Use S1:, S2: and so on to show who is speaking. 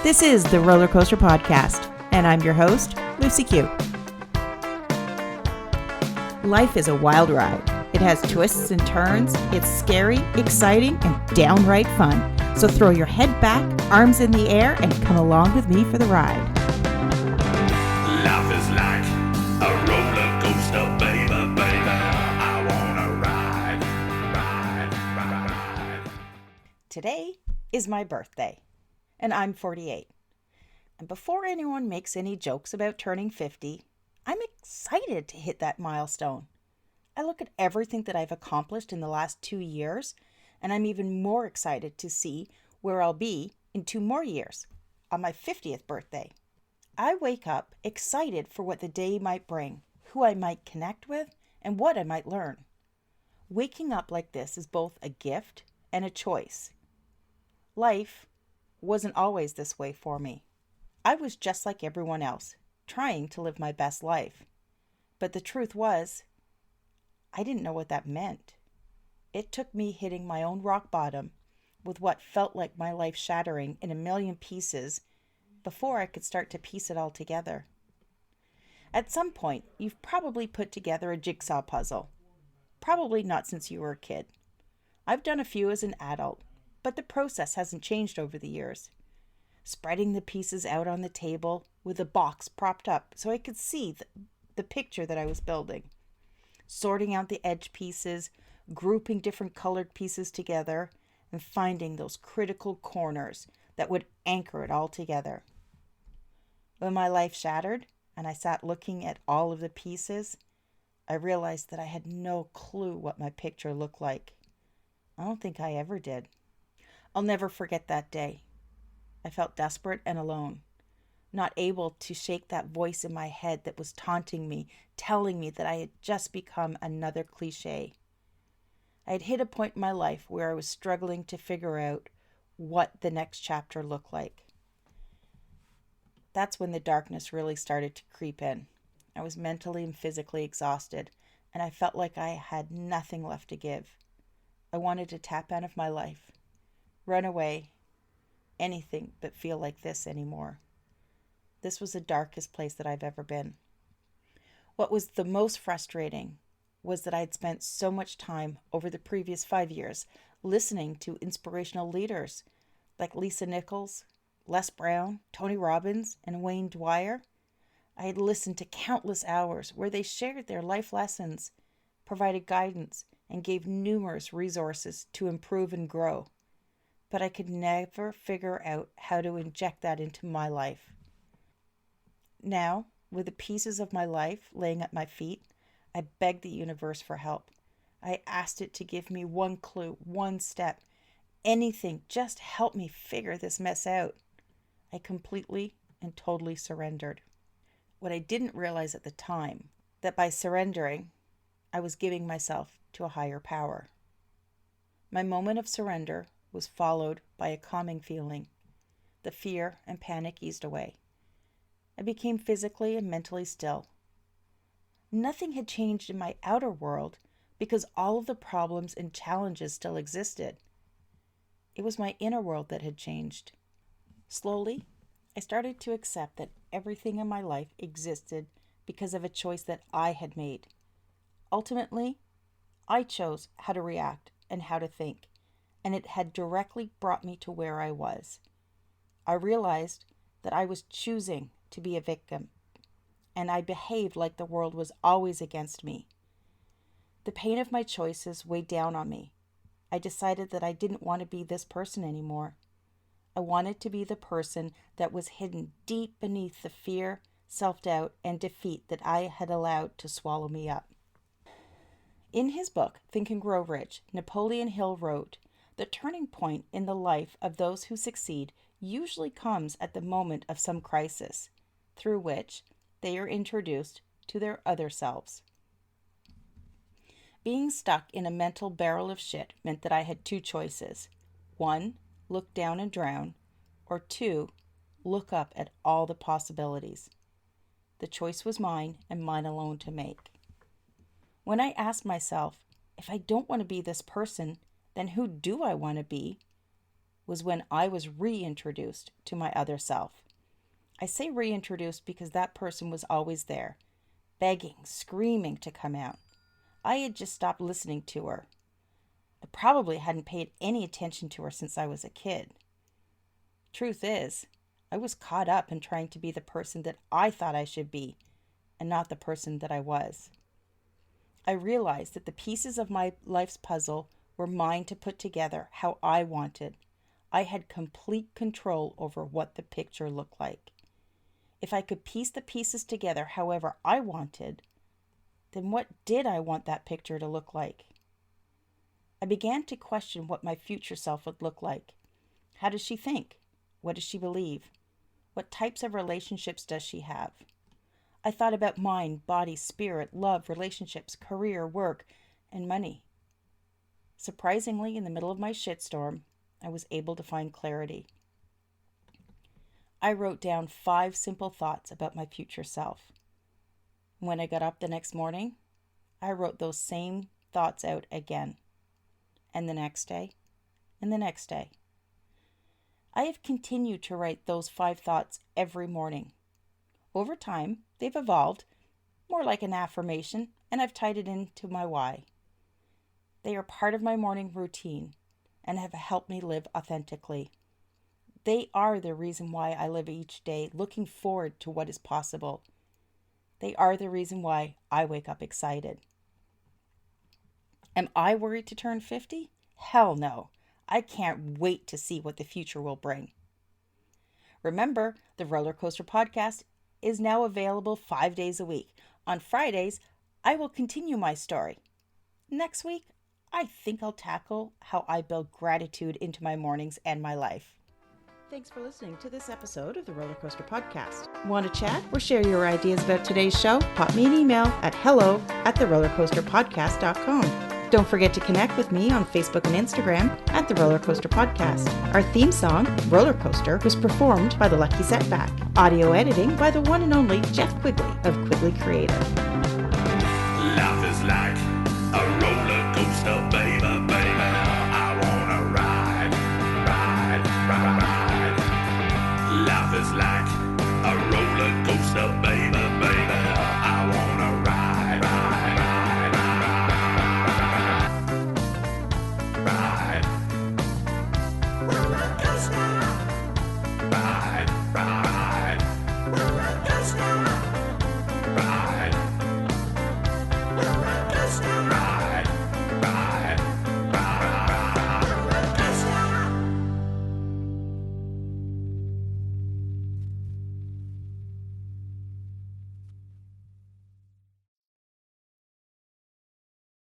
S1: This is the Roller Coaster Podcast, and I'm your host, Lucie Q. Life is a wild ride. It has twists and turns. It's scary, exciting, and downright fun. So throw your head back, arms in the air, and come along with me for the ride.
S2: Life is like a roller coaster, baby, baby. I wanna ride.
S1: Today is my birthday, and I'm 48. And before anyone makes any jokes about turning 50, I'm excited to hit that milestone. I look at everything that I've accomplished in the last 2 years, and I'm even more excited to see where I'll be in 2 more years, on my 50th birthday. I wake up excited for what the day might bring, who I might connect with, and what I might learn. Waking up like this is both a gift and a choice. Life wasn't always this way for me. I was just like everyone else, trying to live my best life. But the truth was, I didn't know what that meant. It took me hitting my own rock bottom with what felt like my life shattering in a million pieces before I could start to piece it all together. At some point, you've probably put together a jigsaw puzzle. Probably not since you were a kid. I've done a few as an adult, but the process hasn't changed over the years. Spreading the pieces out on the table with a box propped up so I could see the picture that I was building. Sorting out the edge pieces, grouping different colored pieces together, and finding those critical corners that would anchor it all together. When my life shattered and I sat looking at all of the pieces, I realized that I had no clue what my picture looked like. I don't think I ever did. I'll never forget that day. I felt desperate and alone, not able to shake that voice in my head that was taunting me, telling me that I had just become another cliche. I had hit a point in my life where I was struggling to figure out what the next chapter looked like. That's when the darkness really started to creep in. I was mentally and physically exhausted, and I felt like I had nothing left to give. I wanted to tap out of my life, run away, anything but feel like this anymore. This was the darkest place that I've ever been. What was the most frustrating was that I'd spent so much time over the previous 5 years listening to inspirational leaders like Lisa Nichols, Les Brown, Tony Robbins, and Wayne Dwyer. I had listened to countless hours where they shared their life lessons, provided guidance, and gave numerous resources to improve and grow. But I could never figure out how to inject that into my life. Now, with the pieces of my life laying at my feet, I begged the universe for help. I asked it to give me one clue, one step, anything, just help me figure this mess out. I completely and totally surrendered. What I didn't realize at the time, that by surrendering, I was giving myself to a higher power. My moment of surrender was followed by a calming feeling. The fear and panic eased away. I became physically and mentally still. Nothing had changed in my outer world because all of the problems and challenges still existed. It was my inner world that had changed. Slowly, I started to accept that everything in my life existed because of a choice that I had made. Ultimately, I chose how to react and how to think, and it had directly brought me to where I was. I realized that I was choosing to be a victim, and I behaved like the world was always against me. The pain of my choices weighed down on me. I decided that I didn't want to be this person anymore. I wanted to be the person that was hidden deep beneath the fear, self-doubt, and defeat that I had allowed to swallow me up. In his book, Think and Grow Rich, Napoleon Hill wrote, "The turning point in the life of those who succeed usually comes at the moment of some crisis, through which they are introduced to their other selves." Being stuck in a mental barrel of shit meant that I had 2 choices. 1, look down and drown, or 2, look up at all the possibilities. The choice was mine and mine alone to make. When I asked myself, if I don't want to be this person, then who do I want to be? was when I was reintroduced to my other self. I say reintroduced because that person was always there, begging, screaming to come out. I had just stopped listening to her. I probably hadn't paid any attention to her since I was a kid. Truth is, I was caught up in trying to be the person that I thought I should be, and not the person that I was. I realized that the pieces of my life's puzzle were mine to put together how I wanted. I had complete control over what the picture looked like. If I could piece the pieces together however I wanted, then what did I want that picture to look like? I began to question what my future self would look like. How does she think? What does she believe? What types of relationships does she have? I thought about mind, body, spirit, love, relationships, career, work, and money. Surprisingly, in the middle of my shitstorm, I was able to find clarity. I wrote down 5 simple thoughts about my future self. When I got up the next morning, I wrote those same thoughts out again. And the next day, and the next day. I have continued to write those 5 thoughts every morning. Over time, they've evolved, more like an affirmation, and I've tied it into my why. They are part of my morning routine and have helped me live authentically. They are the reason why I live each day looking forward to what is possible. They are the reason why I wake up excited. Am I worried to turn 50? Hell no. I can't wait to see what the future will bring. Remember, the Roller Coaster Podcast is now available 5 days a week. On Fridays, I will continue my story. Next week, I think I'll tackle how I build gratitude into my mornings and my life. Thanks for listening to this episode of the Roller Coaster Podcast. Want to chat or share your ideas about today's show? Pop me an email at hello@therollercoasterpodcast.com. Don't forget to connect with me on Facebook and Instagram at The Roller Coaster Podcast. Our theme song, Roller Coaster, was performed by The Lucky Setback. Audio editing by the one and only Jeff Quigley of Quigley Creative.